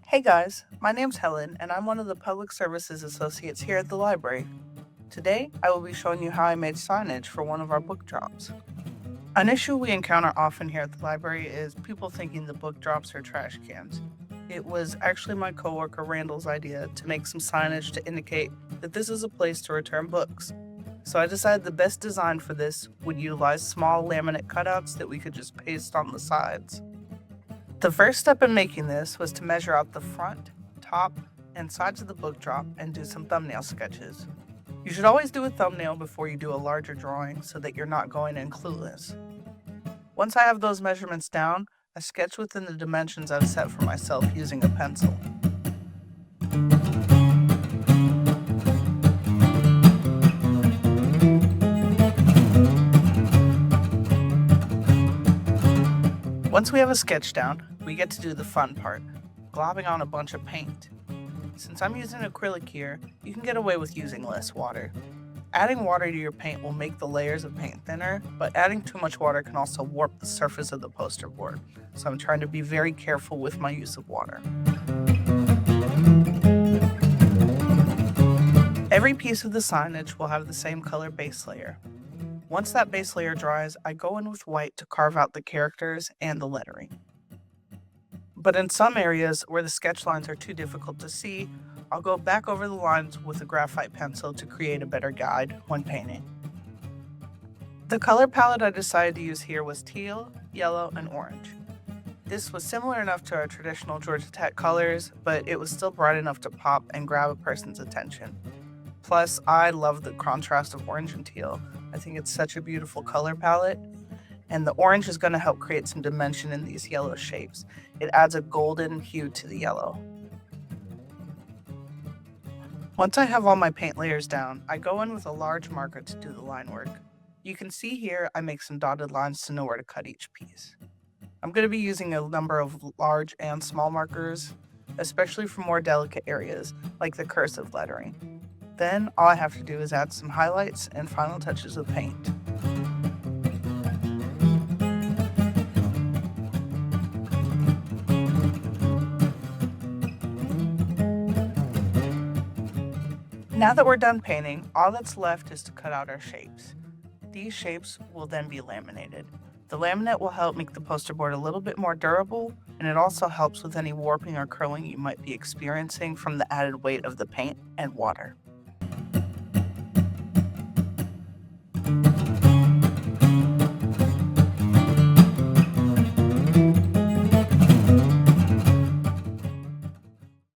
Hey guys, my name's Helen and I'm one of the Public Services Associates here at the library. Today, I will be showing you how I made signage for one of our book drops. An issue we encounter often here at the library is people thinking the book drops are trash cans. It was actually my coworker Randall's idea to make some signage to indicate that this is a place to return books. So I decided the best design for this would utilize small laminate cutouts that we could just paste on the sides. The first step in making this was to measure out the front, top, and sides of the book drop and do some thumbnail sketches. You should always do a thumbnail before you do a larger drawing so that you're not going in clueless. Once I have those measurements down, I sketch within the dimensions I've set for myself using a pencil. Once we have a sketch down, we get to do the fun part, globbing on a bunch of paint. Since I'm using acrylic here, you can get away with using less water. Adding water to your paint will make the layers of paint thinner, but adding too much water can also warp the surface of the poster board, so I'm trying to be very careful with my use of water. Every piece of the signage will have the same color base layer. Once that base layer dries, I go in with white to carve out the characters and the lettering. But in some areas where the sketch lines are too difficult to see, I'll go back over the lines with a graphite pencil to create a better guide when painting. The color palette I decided to use here was teal, yellow, and orange. This was similar enough to our traditional Georgia Tech colors, but it was still bright enough to pop and grab a person's attention. Plus, I love the contrast of orange and teal. I think it's such a beautiful color palette, and the orange is going to help create some dimension in these yellow shapes. It adds a golden hue to the yellow. Once I have all my paint layers down, I go in with a large marker to do the line work. You can see here I make some dotted lines to know where to cut each piece. I'm going to be using a number of large and small markers, especially for more delicate areas like the cursive lettering. Then all I have to do is add some highlights and final touches of paint. Now that we're done painting, all that's left is to cut out our shapes. These shapes will then be laminated. The laminate will help make the poster board a little bit more durable, and it also helps with any warping or curling you might be experiencing from the added weight of the paint and water.